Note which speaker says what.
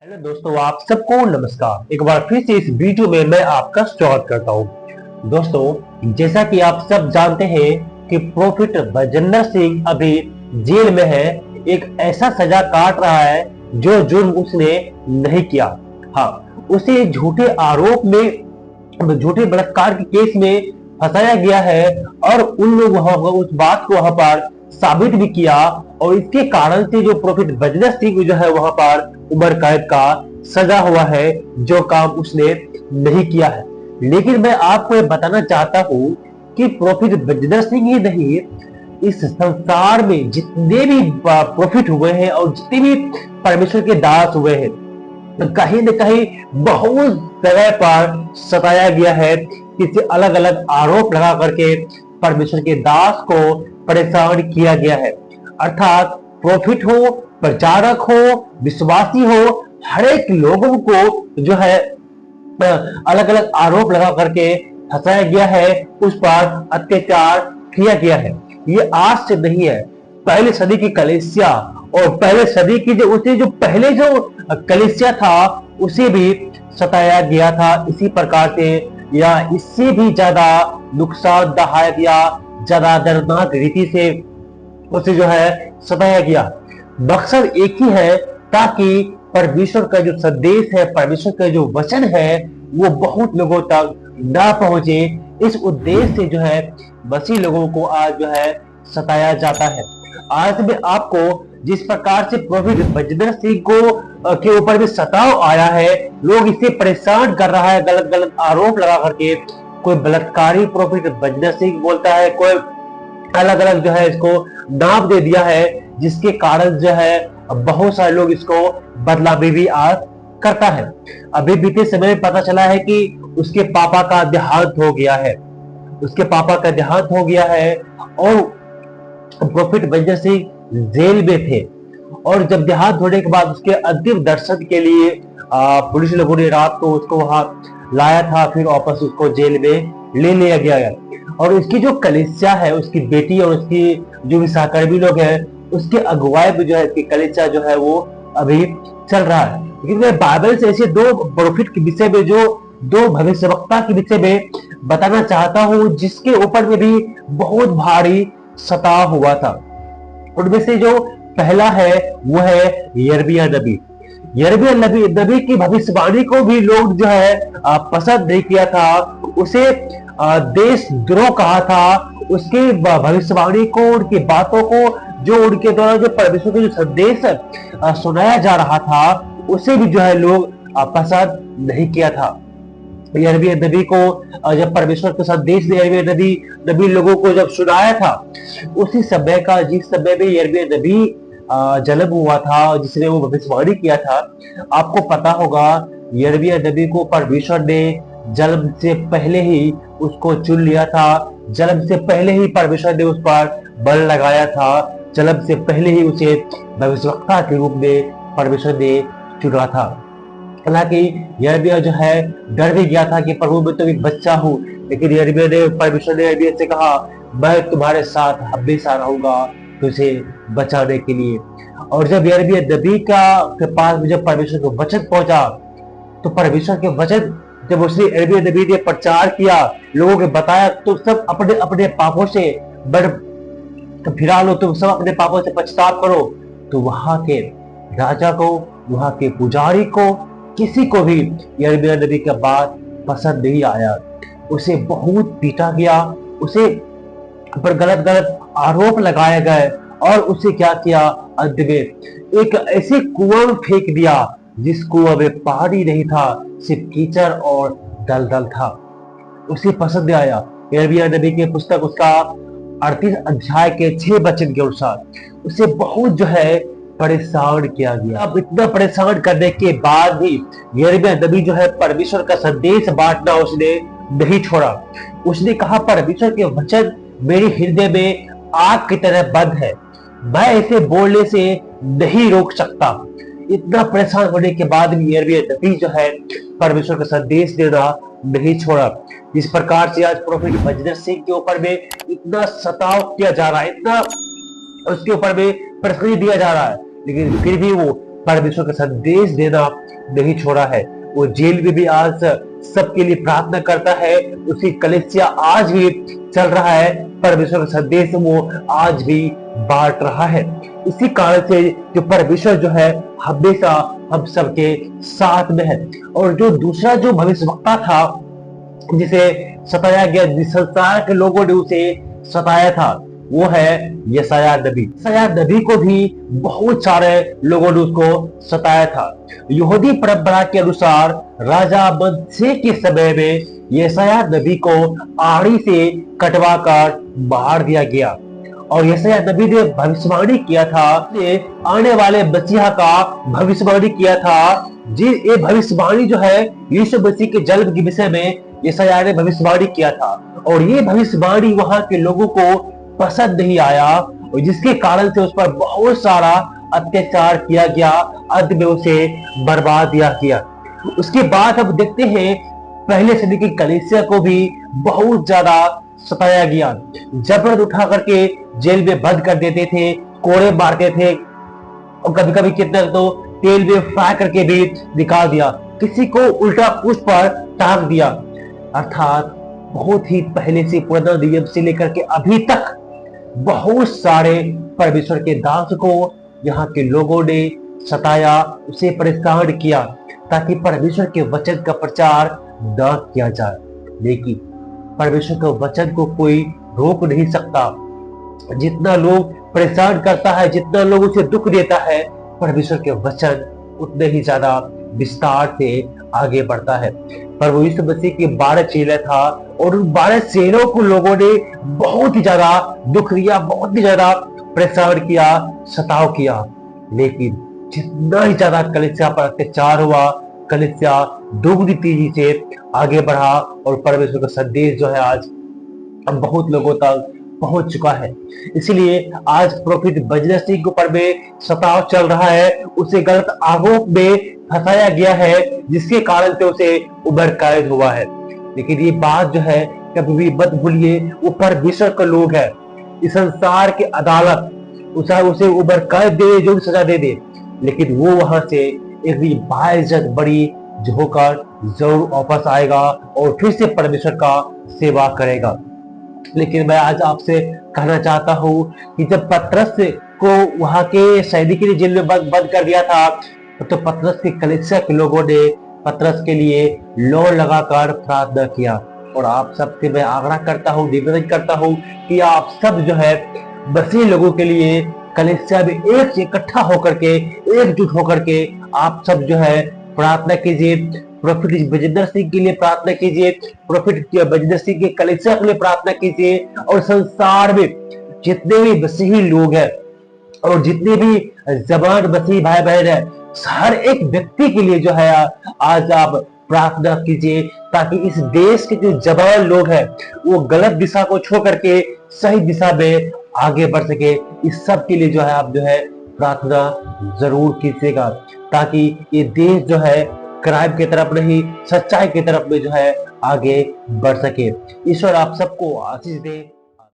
Speaker 1: Hello दोस्तों, आप सबको नमस्कार। एक बार फिर से इस वीडियो में मैं आपका स्वागत करता हूं। दोस्तों, जैसा कि आप सब जानते हैं कि प्रोफेट बजिंदर सिंह अभी जेल में है। एक ऐसा सजा काट रहा है जो जुर्म उसने नहीं किया। हाँ, उसे झूठे आरोप में, झूठे बलात्कार के केस में फंसाया गया है और उन लोग उस बात को वहां पर साबित भी किया। और इसके कारण से जो प्रोफेट बजिंदर सिंह जो है वहां पर उम्र कैद का सजा हुआ है, जो काम उसने नहीं किया है। लेकिन मैं आपको ये बताना चाहता हूं कि प्रोफेट बजिंदर सिंह ही नहीं, इस संसार में जितने भी प्रोफेट हुए हैं और जितने भी परमेश्वर के दास हुए हैं, कहीं न कहीं बहुत जगह पर सताया गया है। किसी अलग अलग आरोप लगा करके परमेश्वर के दास को परेशान किया गया है। अर्थात प्रॉफिट हो, प्रचारक हो, विश्वासी हो, हर एक लोगों को जो है अलग अलग आरोप लगा करके फंसाया गया है, उस पर अत्याचार किया गया है। ये आज से नहीं है, पहले सदी की कलीसिया और पहले सदी की जो पहले जो कलीसिया था उसे भी सताया गया था इसी प्रकार से, या इससे भी ज्यादा नुकसानदायक या ज्यादा दर्दनाक रीति से उसे जो है सताया गया। मकसद एक ही है, ताकि परमेश्वर का जो संदेश है, परमेश्वर का जो वचन है, वो बहुत लोगों तक ना पहुंचे। इस उद्देश्य से जो है मसीह लोगों को आज जो है सताया जाता है। आज मैं आपको जिस प्रकार से प्रोफेट बजिंदर सिंह को के ऊपर भी सताव आया है, लोग इसे परेशान कर रहा है गलत गलत आरोप लगा करके। कोई बलात्कारी प्रोफेट बजिंदर सिंह बोलता है, कोई अलग अलग जो है इसको नाम दे दिया है, जिसके कारण जो है बहुत सारे लोग इसको बदलावी भी आज करता है। अभी बीते समय में पता चला है कि उसके पापा का देहांत हो गया है, उसके पापा का देहांत हो गया है और प्रोफेट बजिंदर सिंह जेल में थे। और जब देहांत होने के बाद उसके अंतिम दर्शन के लिए पुलिस लोगों ने रात को उसको वहां लाया था, फिर वापस उसको जेल में ले लिया गया। और उसकी जो कलीसिया है, उसकी बेटी और उसकी जो भी सहकर्मी लोग हैं, उसके अगुवाई में जो है इसकी कलीसिया जो है वो अभी चल रहा है। लेकिन मैं बाइबल से ऐसे दो प्रोफेट के विषय में, जो दो भविष्यवक्ता के विषय में बताना चाहता हूं, जिसके ऊपर में भी बहुत भारी सताव हुआ था। उनमें से जो पहला है वो है यिर्मयाह नबी। यिर्मयाह नबी की भविष्यवाणी को भी लोग जो है पसंद नहीं किया था। उसे देशद्रोह कहा था। उसकी भविष्यवाणी को, उनकी बातों को, जो उनके द्वारा जो परमेश्वर का जो संदेश सुनाया जा रहा था, उसे भी जो है लोग पसंद नहीं किया था। यिर्मयाह नबी को जब परमेश्वर का संदेश यिर्मयाह नबी लोगों को जब सुनाया था, उसी समय का, जिस समय में यिर्मयाह नबी जन्म हुआ था, जिसने वो भविष्यवाणी किया था, आपको पता होगा यिर्मयाह नबी को परमेश्वर ने जन्म से पहले ही उसको चुन लिया था। जन्म से पहले ही परमेश्वर ने उस पर बल लगाया था। जन्म से पहले ही उसे भविष्यवक्ता के रूप में परमेश्वर ने चुना था। हालांकि यिर्मयाह जो है डर भी गया था कि प्रभु मैं तो एक बच्चा हूँ, लेकिन यिर्मयाह ने, परमेश्वर ने यिर्मयाह से कहा, मैं तुम्हारे साथ हमेशा रहूंगा तुझे बचाने के लिए। और जब यिर्मयाह नबी के पास जब परमेश्वर का वचन पहुंचा, तो परमेश्वर के वचन जब उसने यिर्मयाह नबी ने प्रचार किया, लोगों को बताया, तो सब अपने अपने पापों से फिरा लो, तुम सब अपने पापों से पछताव करो। तो वहां के राजा को, वहां के पुजारी को, किसी को भी यिर्मयाह नबी का बात पसंद नहीं आया। उसे बहुत पीटा गया, उसे पर गलत गलत आरोप लगाए गए और उसे क्या किया, अंत में एक ऐसे कुआं में फेंक दिया जिस कुआं में पानी नहीं था, सिर्फ कीचड़ और दलदल था। उसे पसंद आया। यिर्मयाह नबी की पुस्तक, उसका 38 अध्याय के 6 वचन के अनुसार उसे बहुत जो है परेशान किया गया। अब इतना परेशान करने के बाद भी यिर्मयाह नबी जो है परमेश्वर का संदेश बांटना उसने नहीं छोड़ा। उसने कहा, परमेश्वर के वचन मेरे हृदय में आग की तरह बंद है, मैं इसे बोलने से नहीं रोक सकता। इतना परेशान होने के बाद भी यिर्मयाह नबी जो है परमेश्वर का संदेश देना नहीं छोड़ा। जिस प्रकार से आज प्रोफेट बजिंदर सिंह के ऊपर में इतना सताव किया जा रहा है, इतना उसके ऊपर में परेशानी दिया जा रहा है, लेकिन फिर भी वो परमेश्वर का संदेश देना नहीं छोड़ा है। वो जेल में भी आज सबके लिए प्रार्थना करता है। उसकी कलीसिया आज भी चल रहा है, परमेश्वर का संदेश वो आज भी बांट रहा है। इसी कारण से जो परमेश्वर जो है हमेशा हम सबके साथ में है। और जो दूसरा जो भविष्यवक्ता था जिसे सताया गया, जिस संसार के लोगों ने उसे सताया था, वो है यशायाह नबी। यशायाह नबी को भी बहुत सारे लोगों ने उसको सताया था। यहूदी परंपरा के अनुसार राजा मनसे के समय में यशायाह नबी को आड़ी से कटवाकर मार दिया गया। और यशायाह नबी ने भविष्यवाणी किया था, आने वाले मसीहा का भविष्यवाणी किया था। ये भविष्यवाणी जो है यीशु मसीह के जन्म के विषय में यशायाह ने भविष्यवाणी किया था। और ये भविष्यवाणी वहां के लोगों को पसंद नहीं आया, और जिसके कारण से उस पर बहुत सारा अत्याचार किया गया, अंत में उसे बर्बाद किया। उसके बाद हम देखते हैं पहले सदी की कलीसिया को भी बहुत ज्यादा सताया गया। जबरन उठा करके जेल में बंद कर देते थे, कोड़े मारते थे, और कभी कभी कितना तो तेल में फ्राई करके भी निकाल दिया, किसी को उल्टा उस पर टांग दिया। अर्थात बहुत ही पहले से पुराना नियम से लेकर के अभी तक बहुत सारे परमेश्वर के दास को यहाँ के लोगों ने सताया, उसे परेशान किया, ताकि परमेश्वर के वचन का प्रचार न किया जाए। लेकिन परमेश्वर के वचन को कोई रोक नहीं सकता। जितना लोग परेशान करता है, जितना लोग उसे दुख देता है, परमेश्वर के वचन उतने ही ज्यादा विस्तार से आगे बढ़ता है। प्रभु यीशु मसीह के 12 चेले था, और उन 12 चेलों को लोगों ने बहुत ही ज्यादा दुख दिया, बहुत ही ज्यादा परेशान किया, सताव किया। लेकिन जितना ही ज्यादा कलीसिया पर अत्याचार हुआ, कलीसिया दोगुनी तेजी से आगे बढ़ा, और परमेश्वर का संदेश जो है आज बहुत लोगों तक पहुंच चुका है। इसलिए आज प्रोफेट बजनर सिंह के ऊपर में सताव चल रहा है, उसे गलत आरोप में फंसाया गया है, जिसके कारण से उसे उम्र कैद हुआ है। लेकिन ये बात जो है कभी भी मत भूलिए, वो परमेश्वर का लोग है। इस संसार की अदालत उसे उम्र कैद दे, जो भी सजा दे दे, लेकिन वो वहां से एक बाइज्जत बड़ी होकर जरूर वापस आएगा और फिर से परमेश्वर का सेवा करेगा। लेकिन मैं आज आपसे कहना चाहता हूं कि जब पतरस को वहां के सैनिक ने जेल में बंद कर दिया था, तो पतरस के कलीसिया के लोगों ने पतरस के लिए लोन लगाकर प्रार्थना किया। और आप सबसे मैं आग्रह करता हूं, निवेदन करता हूं कि आप सब जो है मसीही लोगों के लिए कलीसिया में एक इकट्ठा होकर के, एकजुट होकर के आप सब जो है प्रार्थना कीजिए। प्रोफेट बजिंदर सिंह के लिए प्रार्थना कीजिए, प्रोफेट बजिंदर सिंह के कलीसिया के लिए प्रार्थना कीजिए, और संसार में जितने भी मसीही लोग हैं और जितने भी जबान मसीही भाई बहन है, हर एक व्यक्ति के लिए जो है आज आप प्रार्थना कीजिए, ताकि इस देश के जो जवान लोग हैं वो गलत दिशा को छोड़ करके सही दिशा में आगे बढ़ सके। इस सब के लिए जो है आप जो है प्रार्थना जरूर कीजिएगा, ताकि ये देश जो है क्राइम की तरफ नहीं, सच्चाई की तरफ में जो है आगे बढ़ सके। ईश्वर आप सबको आशीष दे।